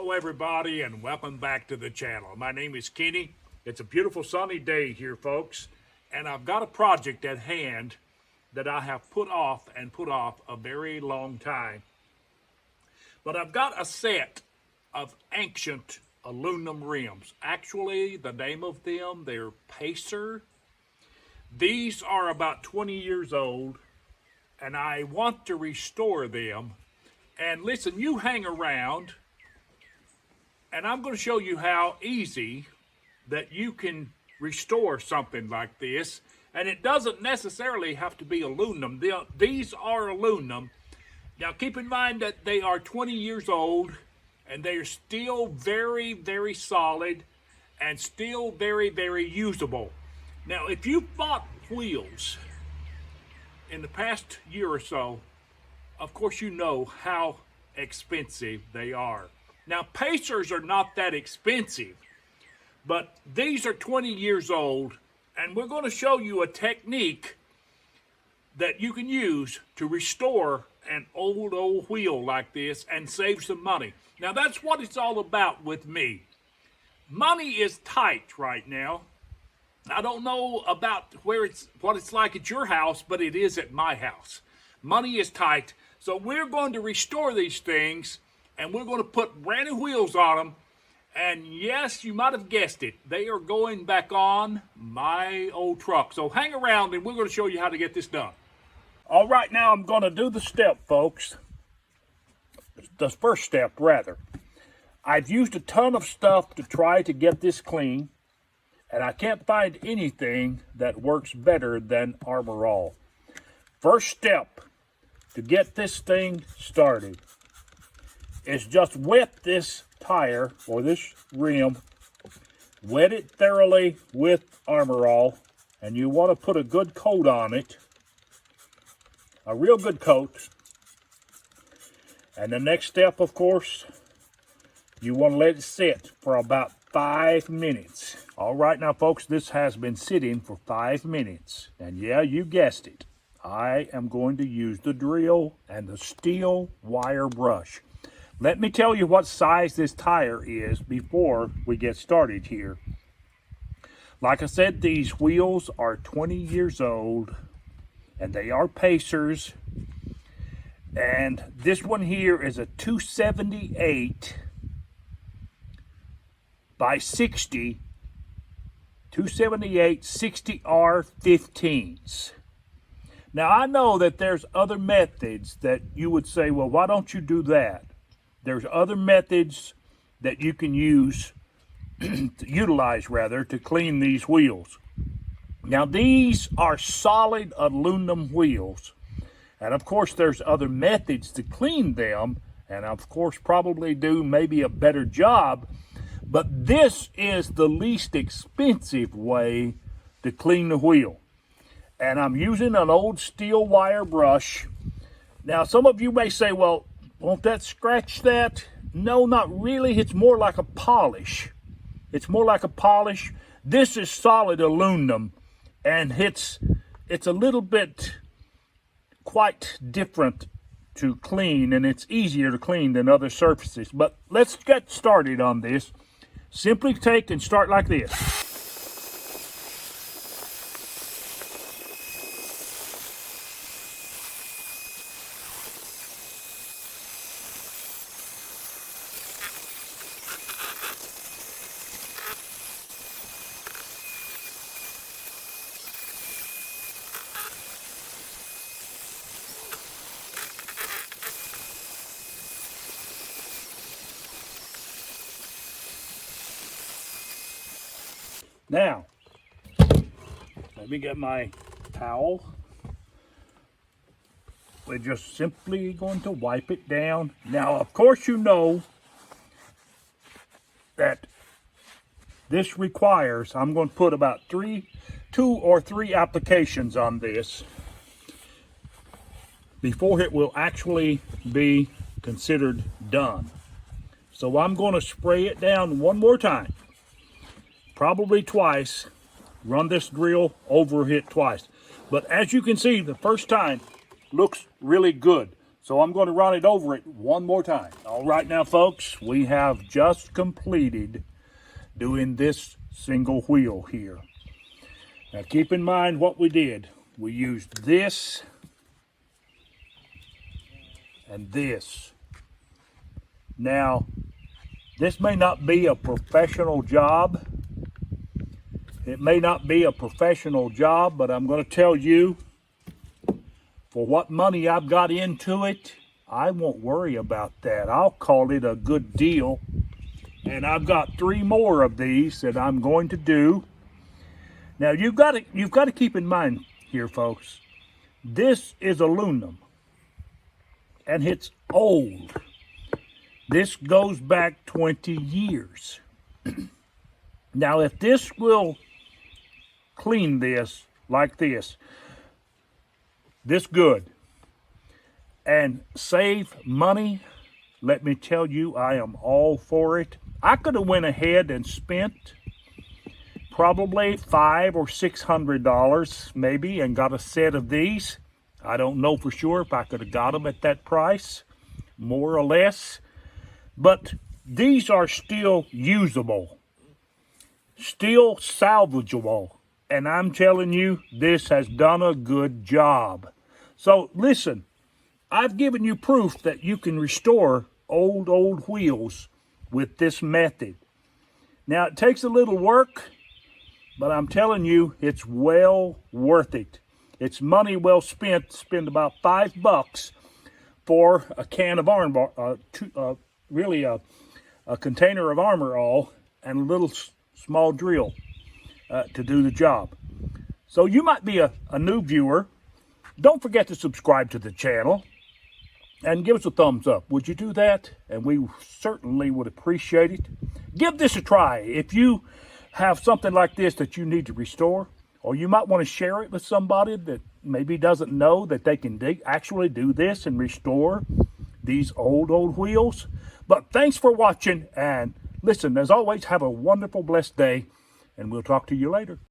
Hello everybody and welcome back to the channel. My name is Kenny. It's a beautiful sunny day here, folks, and I've got a project at hand that I have put off a very long time. But I've got a set of ancient aluminum rims. Actually, the name of them, they're Pacer. These are about 20 years old, and I want to restore them. And listen, you hang around, and I'm going to show you how easy that you can restore something like this. And it doesn't necessarily have to be aluminum. These are aluminum. Now keep in mind that they are 20 years old and they are still very, very solid and still very, very usable. Now if you bought wheels in the past year or so, of course you know how expensive they are. Now, Pacers are not that expensive, but these are 20 years old, and we're going to show you a technique that you can use to restore an old wheel like this and save some money. Now, that's what it's all about with me. Money is tight right now. I don't know about what it's like at your house, but it is at my house. Money is tight, so we're going to restore these things. And we're going to put brand new wheels on them. And yes, you might have guessed it. They are going back on my old truck. So hang around and we're going to show you how to get this done. All right, now I'm going to do the step, folks. The first step, rather. I've used a ton of stuff to try to get this clean. And I can't find anything that works better than Armor All. First step to get this thing started is just wet this tire or this rim, wet it thoroughly with Armor All, and you want to put a good coat on it, a real good coat. And the next step, of course, you want to let it sit for about 5 minutes. All right, now folks, this has been sitting for 5 minutes, and yeah, you guessed it, I am going to use the drill and the steel wire brush. Let me tell you what size this tire is before we get started here. Like I said, these wheels are 20 years old and they are Pacers. And this one here is a 278 by 60, 278 60R15s. Now I know that there's other methods that you would say, well, why don't you do that? There's other methods that you can use, utilize rather, to clean these wheels. Now these are solid aluminum wheels. And of course there's other methods to clean them. And of course probably do maybe a better job. But this is the least expensive way to clean the wheel. And I'm using an old steel wire brush. Now some of you may say, well, won't that scratch that? No, not really. It's more like a polish. It's more like a polish. This is solid aluminum, and it's a little bit quite different to clean, and it's easier to clean than other surfaces. But let's get started on this. Simply take and start like this. Now, let me get my towel. We're just simply going to wipe it down. Now, of course, you know that this requires, I'm going to put about 2 or 3 applications on this before it will actually be considered done. So I'm going to spray it down one more time. Probably twice. Run this drill over it twice. But as you can see, the first time looks really good. So I'm going to run it over it one more time. All right now, folks, we have just completed doing this single wheel here. Now keep in mind what we did. We used this and this. Now, this may not be a professional job. It may not be a professional job, but I'm going to tell you, for what money I've got into it, I won't worry about that. I'll call it a good deal. And I've got 3 more of these that I'm going to do. Now you've got to keep in mind here, folks, this is aluminum and it's old. This goes back 20 years. Now if this will clean this like this good, and save money, let me tell you, I am all for it. I could have went ahead and spent probably $500 or $600 maybe and got a set of these. I don't know for sure if I could have got them at that price, more or less. But these are still usable, still salvageable. And I'm telling you, this has done a good job. So listen, I've given you proof that you can restore old wheels with this method. Now it takes a little work, but I'm telling you, it's well worth it. It's money well spent. Spend about $5 for a can of a container of Armor All and a little small drill to do the job. So you might be a new viewer. Don't forget to subscribe to the channel and give us a thumbs up. Would you do that? And we certainly would appreciate it. Give this a try. If you have something like this that you need to restore, or you might want to share it with somebody that maybe doesn't know that they can actually do this and restore these old wheels. But thanks for watching, and listen, as always, have a wonderful, blessed day, and we'll talk to you later.